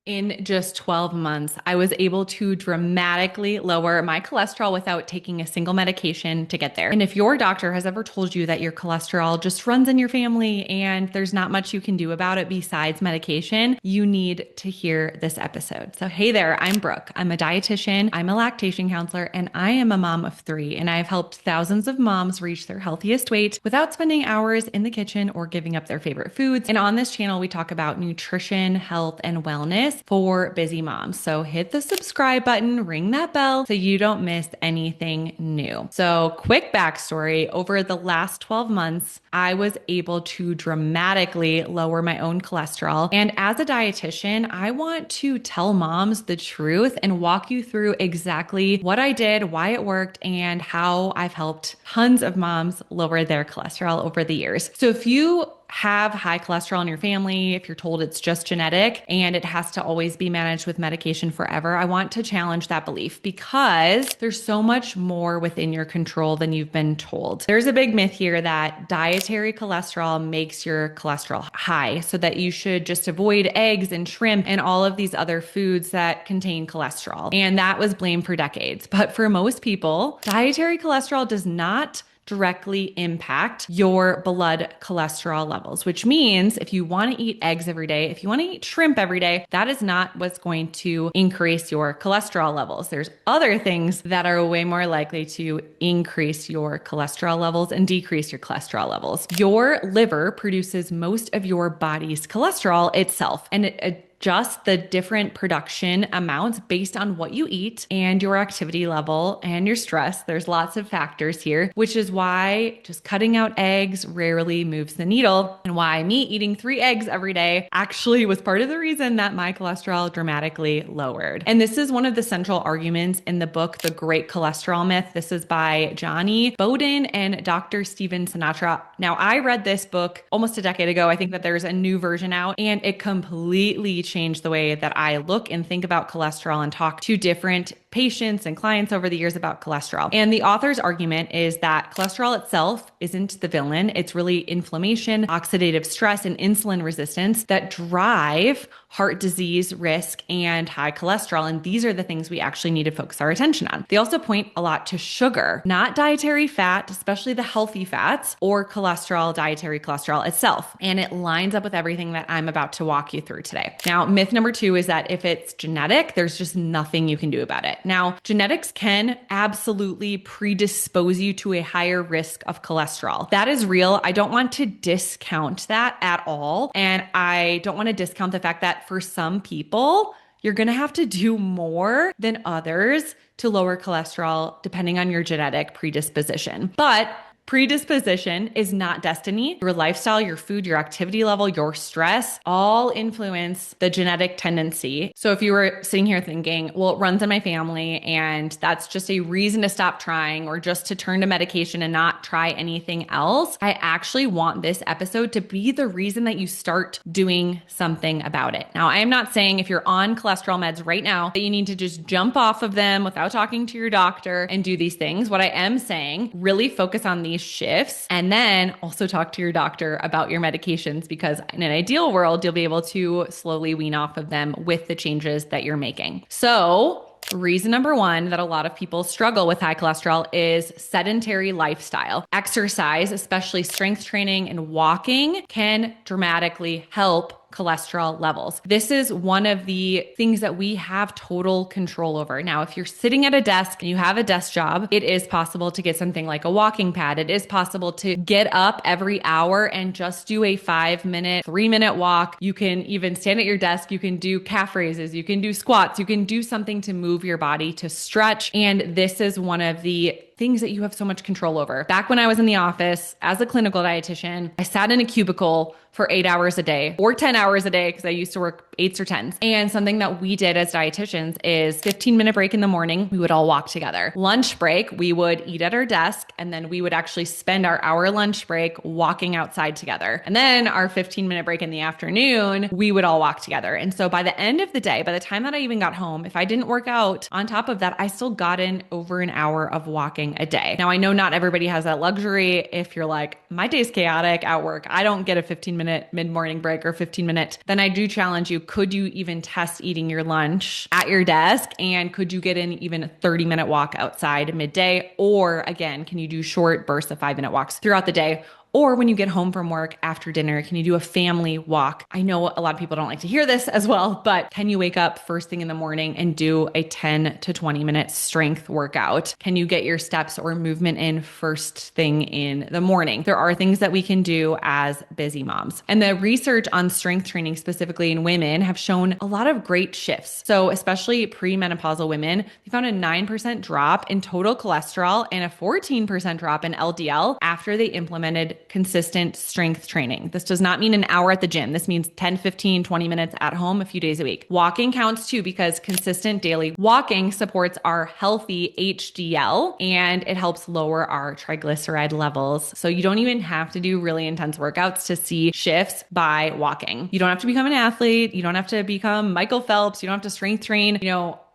In just 12 months, I was able to dramatically lower my cholesterol without taking a single medication to get there. And if your doctor has ever told you that your cholesterol just runs in your family and there's not much you can do about it besides medication, you need to hear this episode. So, hey there, I'm Brooke. I'm a dietitian, I'm a lactation counselor, and I am a mom of three. And I've helped thousands of moms reach their healthiest weight without spending hours in the kitchen or giving up their favorite foods. And on this channel, we talk about nutrition, health, and wellness for busy moms. So hit the subscribe button, ring that bell so you don't miss anything new. So quick backstory, over the last 12 months, I was able to dramatically lower my own cholesterol. And as a dietitian, I want to tell moms the truth and walk you through exactly what I did, why it worked, and how I've helped tons of moms lower their cholesterol over the years. So if you have high cholesterol in your family, if you're told it's just genetic and it has to always be managed with medication forever, I want to challenge that belief because there's so much more within your control than you've been told. There's a big myth here that dietary cholesterol makes your cholesterol high, so that you should just avoid eggs and shrimp and all of these other foods that contain cholesterol. And that was blamed for decades. But for most people, dietary cholesterol does not directly impact your blood cholesterol levels, which means if you want to eat eggs every day, if you want to eat shrimp every day, that is not what's going to increase your cholesterol levels. There's other things that are way more likely to increase your cholesterol levels and decrease your cholesterol levels. Your liver produces most of your body's cholesterol itself, and it adjust the different production amounts based on what you eat and your activity level and your stress. There's lots of factors here, which is why just cutting out eggs rarely moves the needle, and why me eating 3 eggs every day actually was part of the reason that my cholesterol dramatically lowered. And this is one of the central arguments in the book, The Great Cholesterol Myth. This is by Johnny Bowden and Dr. Steven Sinatra. Now, I read this book almost a decade ago. I think that there's a new version out, and it completely changed the way that I look and think about cholesterol and talk to different patients and clients over the years about cholesterol. And the author's argument is that cholesterol itself isn't the villain. It's really inflammation, oxidative stress, and insulin resistance that drive heart disease risk and high cholesterol. And these are the things we actually need to focus our attention on. They also point a lot to sugar, not dietary fat, especially the healthy fats, or cholesterol, dietary cholesterol itself. And it lines up with everything that I'm about to walk you through today. Now, myth number 2 is that if it's genetic, there's just nothing you can do about it. Now, genetics can absolutely predispose you to a higher risk of cholesterol. That is real. I don't want to discount that at all. And I don't want to discount the fact that for some people, you're going to have to do more than others to lower cholesterol depending on your genetic predisposition. But predisposition is not destiny. Your lifestyle, your food, your activity level, your stress all influence the genetic tendency. So if you were sitting here thinking, well, it runs in my family and that's just a reason to stop trying or just to turn to medication and not try anything else, I actually want this episode to be the reason that you start doing something about it. Now, I am not saying if you're on cholesterol meds right now that you need to just jump off of them without talking to your doctor and do these things. What I am saying, really focus on these shifts, and then also talk to your doctor about your medications, because in an ideal world, you'll be able to slowly wean off of them with the changes that you're making. So reason number 1 that a lot of people struggle with high cholesterol is sedentary lifestyle. Exercise, especially strength training and walking, can dramatically help cholesterol levels. This is one of the things that we have total control over. Now, if you're sitting at a desk and you have a desk job, it is possible to get something like a walking pad. It is possible to get up every hour and just do a 5-minute, 3-minute walk. You can even stand at your desk. You can do calf raises. You can do squats. You can do something to move your body, to stretch. And this is one of the things that you have so much control over. Back when I was in the office as a clinical dietitian, I sat in a cubicle for 8 hours a day or 10 hours a day because I used to work 8s or 10s. And something that we did as dietitians is 15-minute break in the morning, we would all walk together. Lunch break, we would eat at our desk, and then we would actually spend our hour lunch break walking outside together. And then our 15-minute break in the afternoon, we would all walk together. And so by the end of the day, by the time that I even got home, if I didn't work out on top of that, I still got in over an hour of walking a day. Now, I know not everybody has that luxury. If you're like, my day's chaotic at work, I don't get a 15-minute mid-morning break or 15-minute, then I do challenge you, could you even test eating your lunch at your desk? And could you get in even a 30-minute walk outside midday? Or again, can you do short bursts of 5-minute walks throughout the day? Or when you get home from work after dinner, can you do a family walk? I know a lot of people don't like to hear this as well, but can you wake up first thing in the morning and do a 10 to 20 minute strength workout? Can you get your steps or movement in first thing in the morning? There are things that we can do as busy moms. And the research on strength training, specifically in women, have shown a lot of great shifts. So especially premenopausal women, they found a 9% drop in total cholesterol and a 14% drop in LDL after they implemented consistent strength training. This does not mean an hour at the gym. This means 10, 15, 20 minutes at home a few days a week. Walking counts too, because consistent daily walking supports our healthy HDL and it helps lower our triglyceride levels. So you don't even have to do really intense workouts to see shifts by walking. You don't have to become an athlete. You don't have to become Michael Phelps. You don't have to strength train,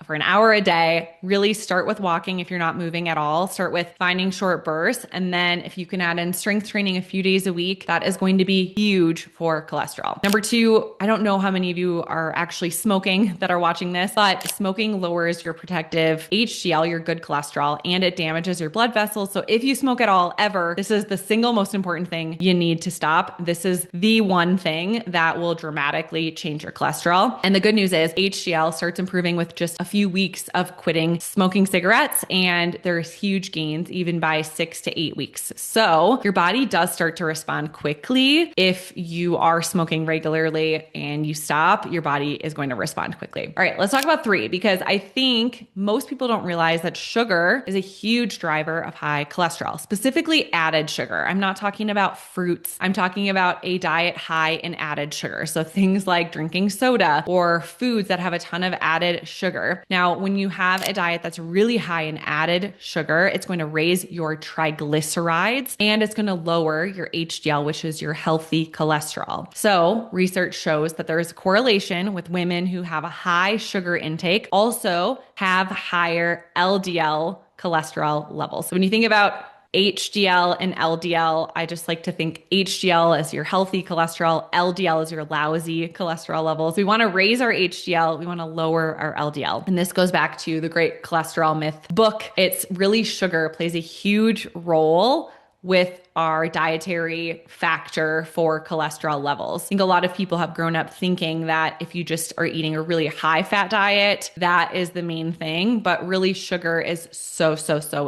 for an hour a day. Really start with walking if you're not moving at all. Start with finding short bursts. And then if you can add in strength training a few days a week, that is going to be huge for cholesterol. Number two, I don't know how many of you are actually smoking that are watching this, but smoking lowers your protective HDL, your good cholesterol, and it damages your blood vessels. So if you smoke at all ever, this is the single most important thing you need to stop. This is the one thing that will dramatically change your cholesterol. And the good news is HDL starts improving with just a few weeks of quitting smoking cigarettes, and there's huge gains even by 6 to 8 weeks. So your body does start to respond quickly. If you are smoking regularly and you stop, your body is going to respond quickly. All right, let's talk about 3, because I think most people don't realize that sugar is a huge driver of high cholesterol, specifically added sugar. I'm not talking about fruits. I'm talking about a diet high in added sugar. So things like drinking soda or foods that have a ton of added sugar. Now, when you have a diet that's really high in added sugar, it's going to raise your triglycerides and it's going to lower your HDL, which is your healthy cholesterol. So research shows that there is a correlation with women who have a high sugar intake also have higher LDL cholesterol levels. So when you think about HDL and LDL, I just like to think HDL as your healthy cholesterol, LDL as your lousy cholesterol levels. We want to raise our HDL, we want to lower our LDL. And this goes back to the Great Cholesterol Myth book. It's really sugar plays a huge role with our dietary factor for cholesterol levels. I think a lot of people have grown up thinking that if you just are eating a really high fat diet, that is the main thing, but really sugar is so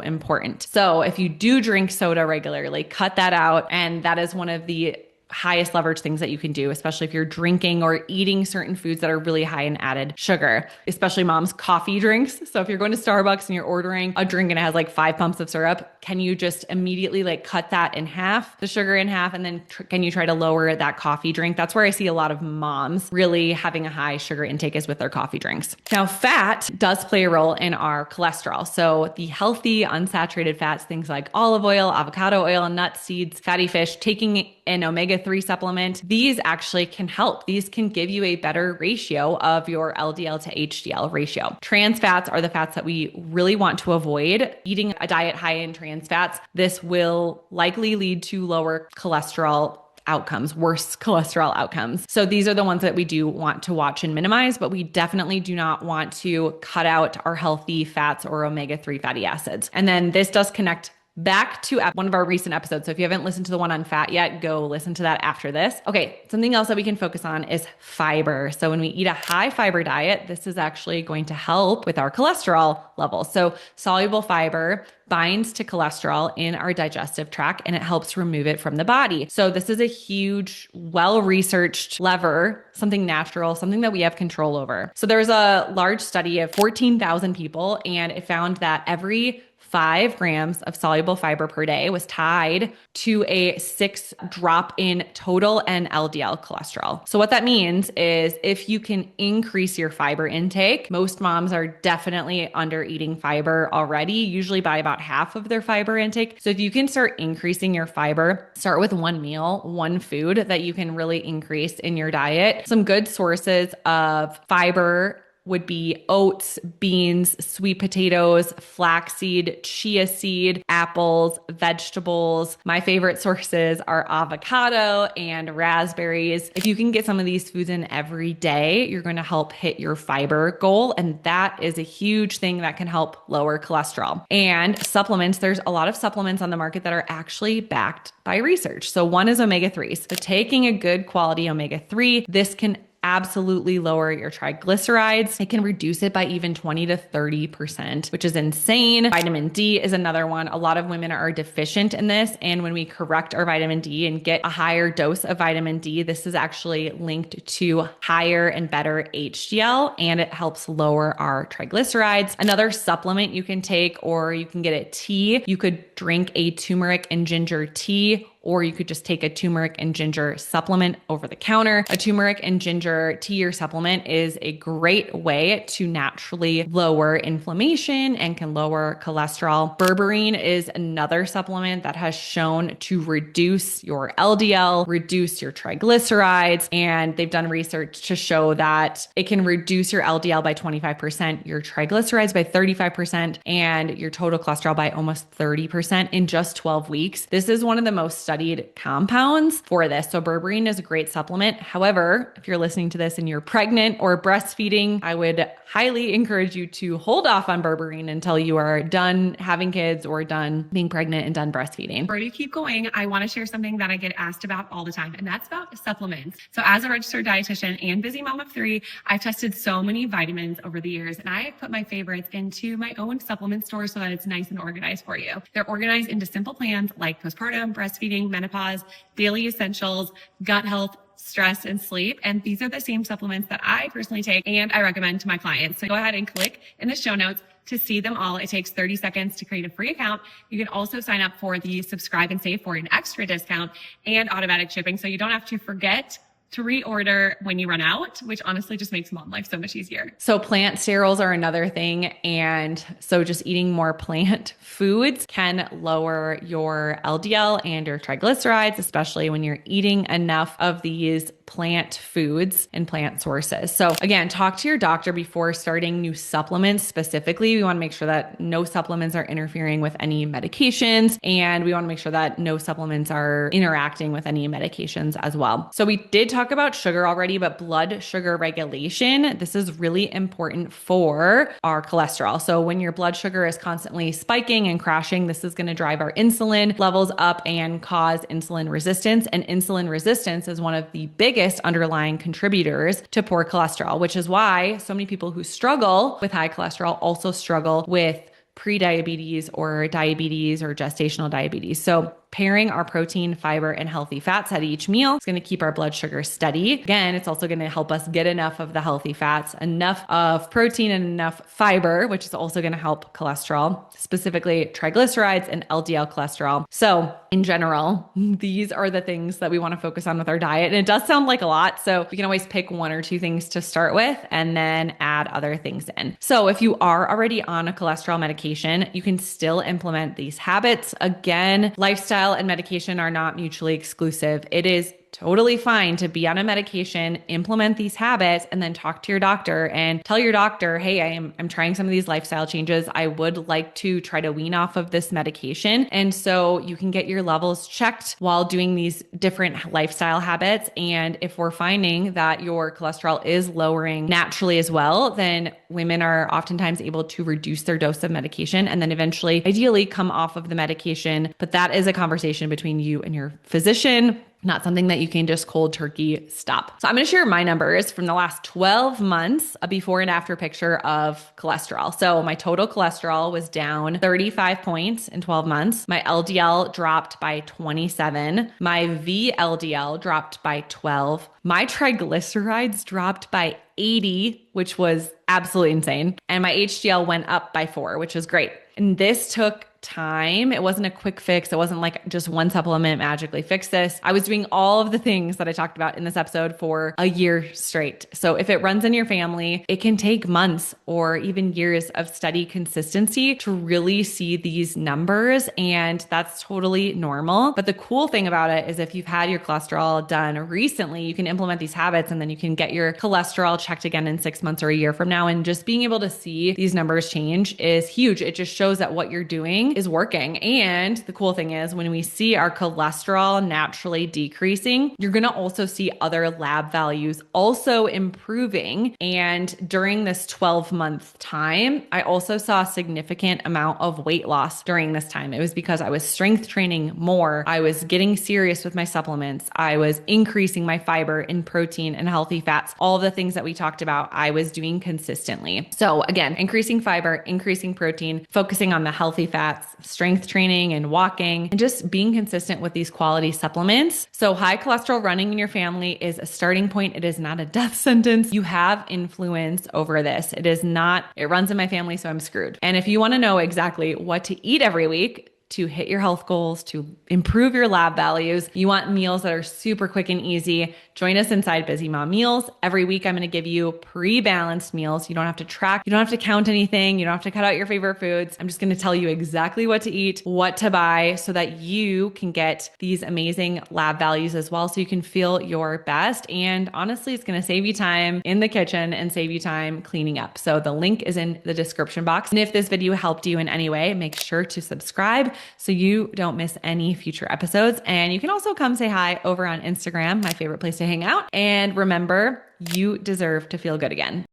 important. So if you do drink soda regularly, cut that out. And that is one of the highest leverage things that you can do, especially if you're drinking or eating certain foods that are really high in added sugar, especially mom's coffee drinks. So if you're going to Starbucks and you're ordering a drink and it has like 5 pumps of syrup, can you just immediately cut that in half, the sugar in half, and then can you try to lower that coffee drink? That's where I see a lot of moms really having a high sugar intake is with their coffee drinks. Now, fat does play a role in our cholesterol. So the healthy unsaturated fats, things like olive oil, avocado oil, nuts, seeds, fatty fish, taking an omega-3 supplement, these actually can help. These can give you a better ratio of your LDL to HDL ratio. Trans fats are the fats that we really want to avoid. Eating a diet high in trans fats, this will likely lead to lower cholesterol outcomes, worse cholesterol outcomes. So these are the ones that we do want to watch and minimize, but we definitely do not want to cut out our healthy fats or omega-3 fatty acids. And then this does connect back to one of our recent episodes. So if you haven't listened to the one on fat yet, go listen to that after this. Okay, something else that we can focus on is fiber. So when we eat a high fiber diet, this is actually going to help with our cholesterol levels. So soluble fiber binds to cholesterol in our digestive tract and it helps remove it from the body. So this is a huge, well-researched lever, something natural, something that we have control over. So there's a large study of 14,000 people and it found that every 5 grams of soluble fiber per day was tied to a 6 drop in total and LDL cholesterol. So what that means is if you can increase your fiber intake, most moms are definitely under eating fiber already, usually by about half of their fiber intake. So if you can start increasing your fiber, start with one meal, one food that you can really increase in your diet. Some good sources of fiber would be oats, beans, sweet potatoes, flaxseed, chia seed, apples, vegetables. My favorite sources are avocado and raspberries. If you can get some of these foods in every day, you're going to help hit your fiber goal. And that is a huge thing that can help lower cholesterol. And supplements, there's a lot of supplements on the market that are actually backed by research. So one is omega-3s. So taking a good quality omega-3, this can absolutely lower your triglycerides. It can reduce it by even 20 to 30%, which is insane. Vitamin D is another one. A lot of women are deficient in this. And when we correct our vitamin D and get a higher dose of vitamin D, this is actually linked to higher and better HDL, and it helps lower our triglycerides. Another supplement you can take, or you can get a tea. You could drink a turmeric and ginger tea, or you could just take a turmeric and ginger supplement over the counter. A turmeric and ginger tea or supplement is a great way to naturally lower inflammation and can lower cholesterol. Berberine is another supplement that has shown to reduce your LDL, reduce your triglycerides, and they've done research to show that it can reduce your LDL by 25%, your triglycerides by 35%, and your total cholesterol by almost 30% in just 12 weeks. This is one of the most studied compounds for this. So berberine is a great supplement. However, if you're listening to this and you're pregnant or breastfeeding, I would highly encourage you to hold off on berberine until you are done having kids or done being pregnant and done breastfeeding. Before you keep going, I want to share something that I get asked about all the time, and that's about supplements. So as a registered dietitian and busy mom of 3, I've tested so many vitamins over the years, and I put my favorites into my own supplement store so that it's nice and organized for you. They're organized into simple plans like postpartum, breastfeeding, menopause, daily essentials, gut health, stress, and sleep. And these are the same supplements that I personally take and I recommend to my clients. So go ahead and click in the show notes to see them all. It takes 30 seconds to create a free account. You can also sign up for the subscribe and save for an extra discount and automatic shipping, so you don't have to forget to reorder when you run out, which honestly just makes mom life so much easier. So plant sterols are another thing. And so just eating more plant foods can lower your LDL and your triglycerides, especially when you're eating enough of these plant foods and plant sources. So again, talk to your doctor before starting new supplements. Specifically, we want to make sure that no supplements are interfering with any medications, and we want to make sure that no supplements are interacting with any medications as well. So we did talk about sugar already, but blood sugar regulation, this is really important for our cholesterol. So when your blood sugar is constantly spiking and crashing, this is going to drive our insulin levels up and cause insulin resistance. And insulin resistance is one of the biggest underlying contributors to poor cholesterol, which is why so many people who struggle with high cholesterol also struggle with prediabetes or diabetes or gestational diabetes. So pairing our protein, fiber, and healthy fats at each meal is going to keep our blood sugar steady. Again, it's also going to help us get enough of the healthy fats, enough of protein, and enough fiber, which is also going to help cholesterol, specifically triglycerides and LDL cholesterol. So in general, these are the things that we want to focus on with our diet. And it does sound like a lot, so we can always pick 1 or 2 things to start with and then add other things in. So if you are already on a cholesterol medication, you can still implement these habits. Again, lifestyle and medication are not mutually exclusive. It is totally fine to be on a medication, implement these habits, and then talk to your doctor and tell your doctor, hey, I'm trying some of these lifestyle changes. I would like to try to wean off of this medication. And so you can get your levels checked while doing these different lifestyle habits. And if we're finding that your cholesterol is lowering naturally as well, then women are oftentimes able to reduce their dose of medication and then eventually, ideally, come off of the medication. But that is a conversation between you and your physician, not something that you can just cold turkey stop. So I'm going to share my numbers from the last 12 months, a before and after picture of cholesterol. So my total cholesterol was down 35 points in 12 months. My LDL dropped by 27. My VLDL dropped by 12. My triglycerides dropped by 80, which was absolutely insane. And my HDL went up by 4, which was great. And this took time. It wasn't a quick fix. It wasn't like just one supplement magically fixed this. I was doing all of the things that I talked about in this episode for a year straight. So if it runs in your family, it can take months or even years of steady consistency to really see these numbers. And that's totally normal. But the cool thing about it is if you've had your cholesterol done recently, you can implement these habits and then you can get your cholesterol checked again in 6 months or a year from now. And just being able to see these numbers change is huge. It just shows that what you're doing is working. And the cool thing is when we see our cholesterol naturally decreasing, you're going to also see other lab values also improving. And during this 12-month time, I also saw a significant amount of weight loss during this time. It was because I was strength training more. I was getting serious with my supplements. I was increasing my fiber and protein and healthy fats. All of the things that we talked about, I was doing consistently. So again, increasing fiber, increasing protein, focusing on the healthy fats, strength training and walking, and just being consistent with these quality supplements. So high cholesterol running in your family is a starting point. It is not a death sentence. You have influence over this. It runs in my family, so I'm screwed. And if you want to know exactly what to eat every week, to hit your health goals, to improve your lab values, you want meals that are super quick and easy, join us inside Busy Mom Meals. Every week, I'm going to give you pre-balanced meals. You don't have to track. You don't have to count anything. You don't have to cut out your favorite foods. I'm just going to tell you exactly what to eat, what to buy so that you can get these amazing lab values as well. So you can feel your best. And honestly, it's going to save you time in the kitchen and save you time cleaning up. So the link is in the description box. And if this video helped you in any way, make sure to subscribe so you don't miss any future episodes. And you can also come say hi over on Instagram, my favorite place to hang out. And remember, you deserve to feel good again.